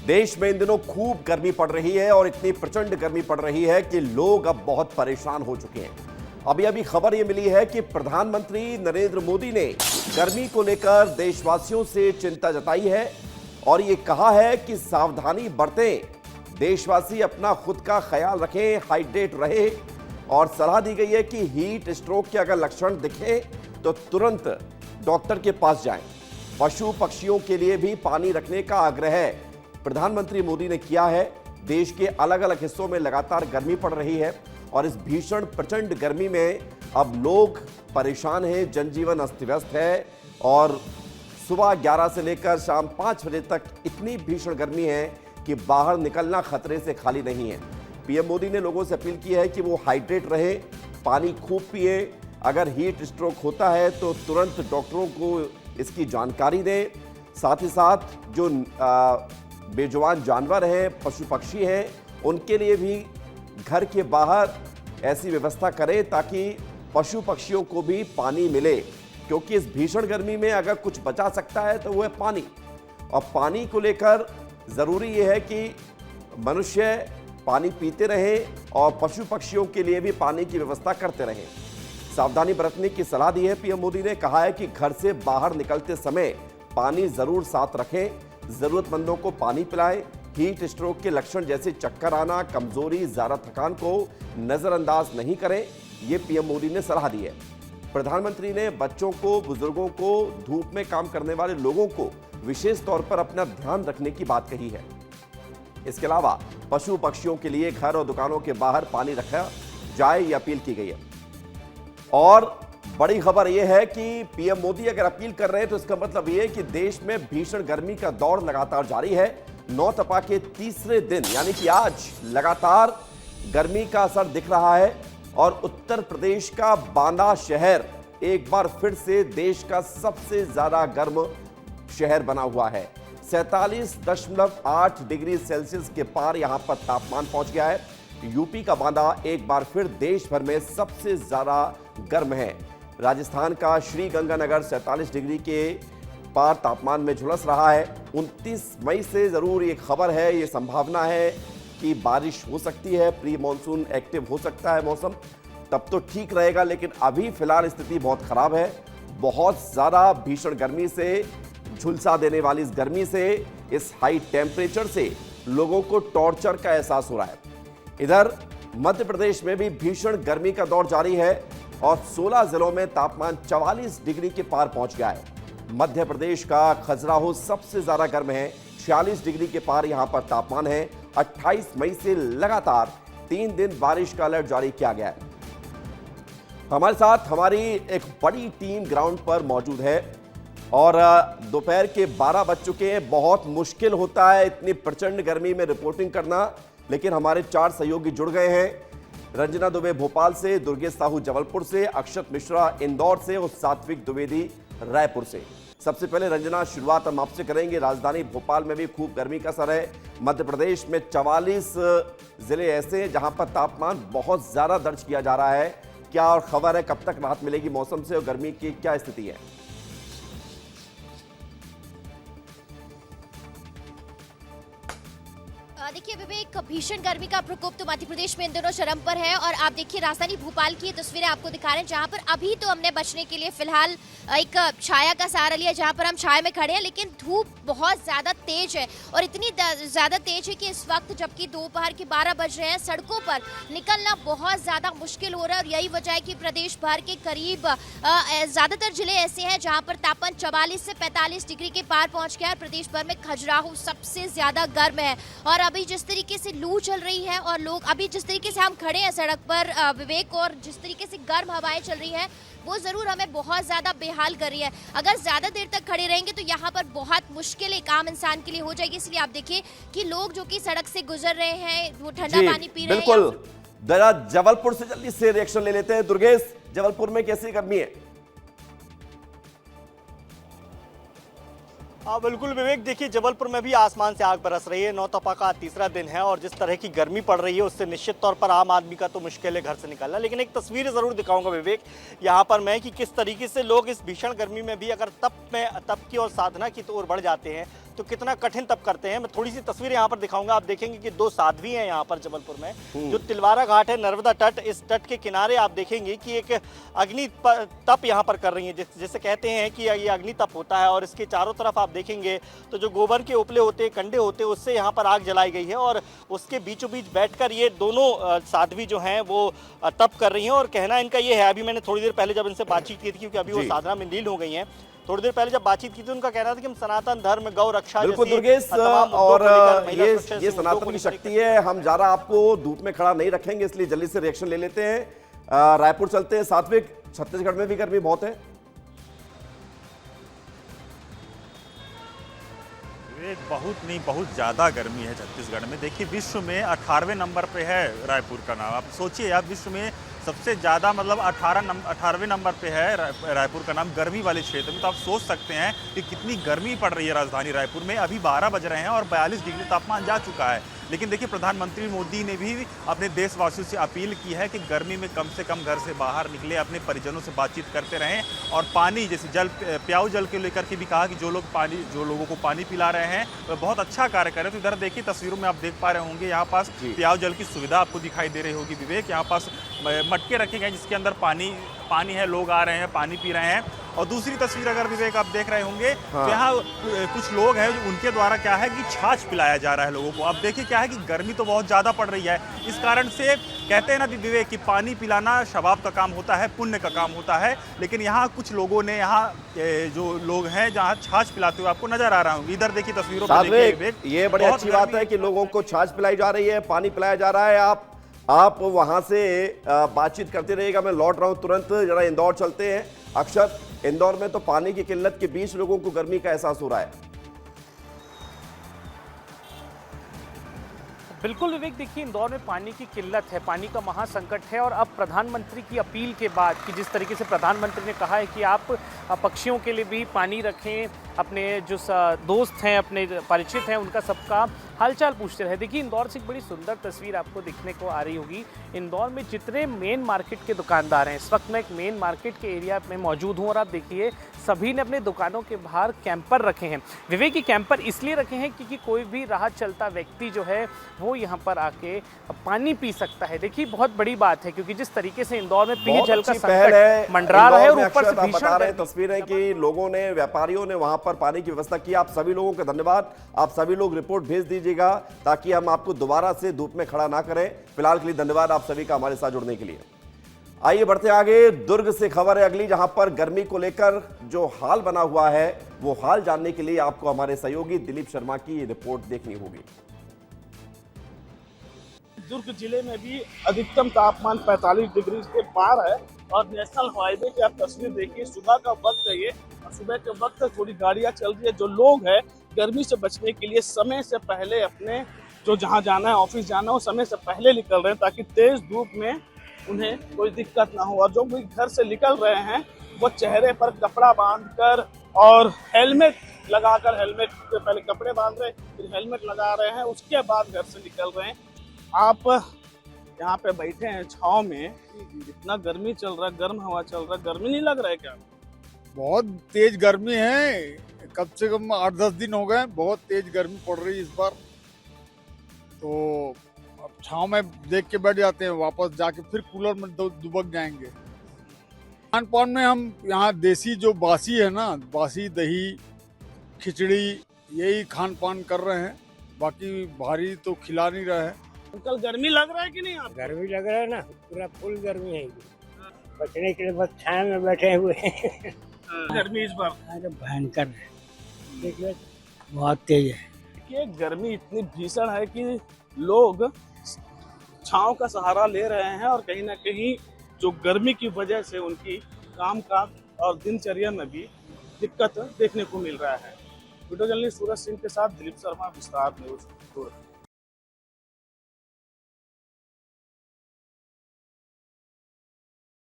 देश में इन दिनों खूब गर्मी पड़ रही है और इतनी प्रचंड गर्मी पड़ रही है कि लोग अब बहुत परेशान हो चुके हैं। अभी अभी खबर यह मिली है कि प्रधानमंत्री नरेंद्र मोदी ने गर्मी को लेकर देशवासियों से चिंता जताई है और ये कहा है कि सावधानी बरतें, देशवासी अपना खुद का ख्याल रखें, हाइड्रेट रहे और सलाह दी गई है कि हीट स्ट्रोक के अगर लक्षण दिखे तो तुरंत डॉक्टर के पास जाएं। पशु पक्षियों के लिए भी पानी रखने का आग्रह प्रधानमंत्री मोदी ने किया है। देश के अलग अलग हिस्सों में लगातार गर्मी पड़ रही है और इस भीषण प्रचंड गर्मी में अब लोग परेशान हैं, जनजीवन अस्त व्यस्त है और सुबह 11 से लेकर शाम 5 बजे तक इतनी भीषण गर्मी है कि बाहर निकलना खतरे से खाली नहीं है। पीएम मोदी ने लोगों से अपील की है कि वो हाइड्रेट रहे, पानी खूब पिए, अगर हीट स्ट्रोक होता है तो तुरंत डॉक्टरों को इसकी जानकारी दें। साथ ही साथ जो बेजुबान जानवर हैं, पशु पक्षी हैं, उनके लिए भी घर के बाहर ऐसी व्यवस्था करें ताकि पशु पक्षियों को भी पानी मिले, क्योंकि इस भीषण गर्मी में अगर कुछ बचा सकता है तो वो है पानी। और पानी को लेकर ज़रूरी ये है कि मनुष्य पानी पीते रहें और पशु पक्षियों के लिए भी पानी की व्यवस्था करते रहें। सावधानी बरतने की सलाह दी है। पीएम मोदी ने कहा है कि घर से बाहर निकलते समय पानी ज़रूर साथ रखें, ज़रूरतमंदों को पानी पिलाएं। हीट स्ट्रोक के लक्षण जैसे चक्कर आना, कमजोरी, ज़्यादा थकान को नज़रअंदाज नहीं करें, ये पीएम मोदी ने सलाह दी है। प्रधानमंत्री ने बच्चों को, बुजुर्गों को, धूप में काम करने वाले लोगों को विशेष तौर पर अपना ध्यान रखने की बात कही है। इसके अलावा पशु पक्षियों के लिए घर और दुकानों के बाहर पानी रखा जाए, ये अपील की गई है। और बड़ी खबर यह है कि पीएम मोदी अगर अपील कर रहे हैं तो इसका मतलब यह है कि देश में भीषण गर्मी का दौर लगातार जारी है। नौतपा के तीसरे दिन यानी कि आज लगातार गर्मी का असर दिख रहा है और उत्तर प्रदेश का बांदा शहर एक बार फिर से देश का सबसे ज्यादा गर्म शहर बना हुआ है। 47.8 डिग्री सेल्सियस के पार यहां पर तापमान पहुंच गया है। यूपी का बांदा एक बार फिर देश भर में सबसे ज्यादा गर्म है। राजस्थान का श्रीगंगानगर 47 डिग्री के पार तापमान में झुलस रहा है। 29 मई से जरूर ये खबर है, ये संभावना है कि बारिश हो सकती है, प्री मानसून एक्टिव हो सकता है मौसम, तब तो ठीक रहेगा। लेकिन अभी फिलहाल स्थिति बहुत खराब है। बहुत ज्यादा भीषण गर्मी से, झुलसा देने वाली इस गर्मी से, इस हाई टेम्परेचर से लोगों को टॉर्चर का एहसास हो रहा है। इधर मध्य प्रदेश में भी भीषण गर्मी का दौर जारी है और 16 जिलों में तापमान 44 डिग्री के पार पहुंच गया है। मध्य प्रदेश का खजुराहो सबसे ज्यादा गर्म है, 46 डिग्री के पार यहां पर तापमान है। 28 मई से लगातार 3 दिन बारिश का अलर्ट जारी किया गया है। हमारे साथ हमारी एक बड़ी टीम ग्राउंड पर मौजूद है और दोपहर के 12 बज चुके हैं। बहुत मुश्किल होता है इतनी प्रचंड गर्मी में रिपोर्टिंग करना, लेकिन हमारे 4 सहयोगी जुड़ गए हैं। रंजना दुबे भोपाल से, दुर्गेश साहू जबलपुर से, अक्षत मिश्रा इंदौर से और सात्विक द्विवेदी रायपुर से। सबसे पहले रंजना, शुरुआत हम आपसे करेंगे। राजधानी भोपाल में भी खूब गर्मी का असर है। मध्य प्रदेश में 44 जिले ऐसे हैं जहां पर तापमान बहुत ज्यादा दर्ज किया जा रहा है। क्या और खबर है, कब तक राहत मिलेगी मौसम से और गर्मी की क्या स्थिति है? देखिए विवेक, भीषण गर्मी का प्रकोप तो मध्य प्रदेश में इन दिनों चरम पर है और आप देखिए राजधानी भोपाल की तस्वीरें आपको दिखा रहे हैं, जहां पर अभी तो हमने बचने के लिए फिलहाल एक छाया का सहारा लिया, जहां पर हम छाया में खड़े हैं, लेकिन धूप बहुत ज्यादा तेज है और इतनी ज्यादा तेज है कि इस वक्त जबकि दोपहर के 12 बज रहे हैं, सड़कों पर निकलना बहुत ज्यादा मुश्किल हो रहा है। और यही वजह है कि प्रदेश भर के करीब ज्यादातर जिले ऐसे हैं जहाँ पर तापमान 44 से 45 डिग्री के पार पहुंच गया है। प्रदेश भर में खजुराहो सबसे ज्यादा गर्म है और अभी जिस तरीके से लू चल रही है और लोग अभी जिस तरीके से हम खड़े हैं सड़क पर विवेक, और जिस तरीके से गर्म हवाएं चल रही हैं, वो जरूर हमें बहुत ज्यादा बेहाल कर रही है। अगर ज्यादा देर तक खड़े रहेंगे तो यहाँ पर बहुत मुश्किल एक आम इंसान के लिए हो जाएगी। इसलिए आप देखिए कि लोग जो कि सड़क से गुजर रहे हैं, वो ठंडा पानी पी रहे हैं। बिल्कुल, जरा जबलपुर से जल्दी से रिएक्शन ले लेते हैं। दुर्गेश, जबलपुर में कैसी गर्मी है? बिल्कुल विवेक, देखिए जबलपुर में भी आसमान से आग बरस रही है। नौतपा का तीसरा दिन है और जिस तरह की गर्मी पड़ रही है उससे निश्चित तौर पर आम आदमी का तो मुश्किल है घर से निकलना। लेकिन एक तस्वीर ज़रूर दिखाऊंगा विवेक यहाँ पर मैं कि किस तरीके से लोग इस भीषण गर्मी में भी अगर तप की और साधना की ओर बढ़ जाते हैं तो कितना कठिन तप करते हैं। मैं थोड़ी सी तस्वीर यहाँ पर दिखाऊंगा, आप देखेंगे कि दो साध्वी हैं यहाँ पर जबलपुर में। जो तिलवारा घाट है, नर्मदा तट, इस तट के किनारे आप देखेंगे कि एक अग्नि तप यहाँ पर कर रही है, जैसे कहते हैं कि ये अग्नि तप होता है। और इसके चारों तरफ आप देखेंगे तो जो गोबर के उपले होते हैं, कंडे होते हैं, उससे यहाँ पर आग जलाई गई है और उसके बीचों बीच बैठकर ये दोनों साध्वी जो हैं वो तप कर रही हैं। और कहना इनका ये है, अभी मैंने थोड़ी देर पहले जब इनसे बातचीत की थी, क्योंकि अभी वो साधना में लीन हो गई हैं, थोड़ी देर पहले जब बातचीत की थी उनका कहना था कि हम सनातन धर्म, गौ रक्षा, बिल्कुल दुर्गेश, और ये सनातन की शक्ति है। हम ज़्यादा आपको धूप में खड़ा नहीं रखेंगे, इसलिए जल्दी से रिएक्शन ले लेते हैं। रायपुर चलते हैं। सात्विक, छत्तीसगढ़ में भी गर्मी बहुत है। बहुत नहीं, बहुत ज़्यादा गर्मी है छत्तीसगढ़ में। देखिए, विश्व में 18वें नंबर पे है रायपुर का नाम। आप सोचिए, आप विश्व में सबसे ज़्यादा मतलब 18वें नंबर पे है रायपुर का नाम गर्मी वाले क्षेत्र में। तो आप सोच सकते हैं कि कितनी गर्मी पड़ रही है राजधानी रायपुर में। अभी 12 बज रहे हैं और 42 डिग्री तापमान जा चुका है। लेकिन देखिए, प्रधानमंत्री मोदी ने भी अपने देशवासियों से अपील की है कि गर्मी में कम से कम घर से बाहर निकले, अपने परिजनों से बातचीत करते रहें। और पानी, जैसे जल, प्याऊ जल के लेकर के भी कहा कि जो लोगों को पानी पिला रहे हैं वह बहुत अच्छा कार्य कर रहे हैं। तो इधर देखिए, तस्वीरों में आप देख पा रहे होंगे, यहाँ पास प्याऊ जल की सुविधा आपको दिखाई दे रही होगी विवेक। यहाँ पास मटके रखे गए जिसके अंदर पानी है, लोग आ रहे हैं, पानी पी रहे हैं। और दूसरी तस्वीर अगर विवेक आप देख रहे होंगे तो यहाँ कुछ लोग हैं, उनके द्वारा क्या है कि छाछ पिलाया जा रहा है लोगों को। अब देखिए क्या है कि गर्मी तो बहुत ज़्यादा पड़ रही है, इस कारण से कहते हैं ना विवेक कि पानी पिलाना शबाब का काम होता है, पुण्य का काम होता है। लेकिन यहाँ कुछ लोगों ने, यहाँ जो लोग हैं जहाँ छाछ पिलाते हुए आपको नजर आ रहा होंगे। इधर देखिए तस्वीरों में विवेक, ये बड़ी अच्छी बात है कि लोगों को छाछ पिलाई जा रही है, पानी पिलाया जा रहा है। आप वहां से बातचीत करते रहिएगा, मैं लौट रहा हूं तुरंत। जरा इंदौर चलते हैं। अक्षर, इंदौर में तो पानी की किल्लत के बीच लोगों को गर्मी का एहसास हो रहा है। बिल्कुल विवेक, देखिए इंदौर में पानी की किल्लत है, पानी का महासंकट है। और अब प्रधानमंत्री की अपील के बाद कि जिस तरीके से प्रधानमंत्री ने कहा है कि आप पक्षियों के लिए भी पानी रखें, अपने जो दोस्त हैं, अपने परिचित हैं, उनका सबका हालचाल पूछते रहे। देखिए, इंदौर से एक बड़ी सुंदर तस्वीर आपको दिखने को आ रही होगी। इंदौर में जितने मेन मार्केट के दुकानदार हैं, इस वक्त मैं एक मेन मार्केट के एरिया में मौजूद हूँ और आप देखिए सभी ने अपने दुकानों के बाहर कैंपर रखे हैं। विवेक, की कैंपर इसलिए रखे हैं क्योंकि कोई भी राह चलता व्यक्ति जो है वो यहाँ पर आके पानी पी सकता है। देखिए, बहुत बड़ी बात है क्योंकि जिस तरीके से इंदौर में पेय जल का संकट मंडरा रहा है और ऊपर से भीषण तस्वीरें कि लोगों ने, व्यापारियों ने वहां पर पानी की व्यवस्था की। आप सभी लोगों का धन्यवाद। आप सभी लोग रिपोर्ट भेज दीजिएगा ताकि हम आपको दोबारा से धूप में खड़ा ना करें। फिलहाल के लिए धन्यवाद आप सभी का हमारे साथ जुड़ने के लिए। आइए बढ़ते आगे। दुर्ग से खबर है अगली, जहां पर गर्मी को लेकर जो हाल बना हुआ है वो हाल जानने के लिए आपको हमारे सहयोगी दिलीप शर्मा की रिपोर्ट देखनी होगी। दुर्ग जिले में भी अधिकतम तापमान 45 डिग्री के पार है और नेशनल हाईवे की आप तस्वीर देखिए, सुबह का वक्त है ये और सुबह के वक्त थोड़ी गाड़ियां चल रही है। जो लोग हैं गर्मी से बचने के लिए समय से पहले अपने जो जहां जाना है, ऑफिस जाना हो, समय से पहले निकल रहे हैं ताकि तेज धूप में उन्हें कोई दिक्कत ना हो। और जो भी घर से निकल रहे हैं वो चेहरे पर कपड़ा बांधकर और हेलमेट लगाकर, हेलमेट से पहले कपड़े बांध रहे, फिर हेलमेट लगा रहे हैं, उसके बाद घर से निकल रहे हैं। आप यहाँ पे बैठे हैं छाँव में, इतना गर्मी चल रहा है, गर्म हवा चल रहा है, गर्मी नहीं लग रहा है क्या? बहुत तेज गर्मी है, कम से कम 8-10 दिन हो गए, बहुत तेज गर्मी पड़ रही है इस बार। तो अब छाँव में देख के बैठ जाते हैं, वापस जाके फिर कूलर में दुबक जाएंगे। खान पान में हम यहाँ देसी जो बासी है ना, बासी दही खिचड़ी यही खान पान कर रहे हैं, बाकी भारी तो खिला नहीं रहे हैं। अंकल, गर्मी लग रहा है कि नहीं? आप गर्मी लग रहा है ना, पूरा फुल गर्मी है। बचने के लिए बस छाया में बैठे हुए हैं। गर्मी इस बार अरे भयंकर है, देखिए बहुत तेज है। ये गर्मी इतनी भीषण है कि लोग छांव का सहारा ले रहे हैं और कहीं ना कहीं जो गर्मी की वजह से उनकी कामकाज और दिनचर्या में भी दिक्कत देखने को मिल रहा है। वीडियो जर्नलिस्ट सूरज सिंह के साथ दिलीप शर्मा, विस्तार न्यूज।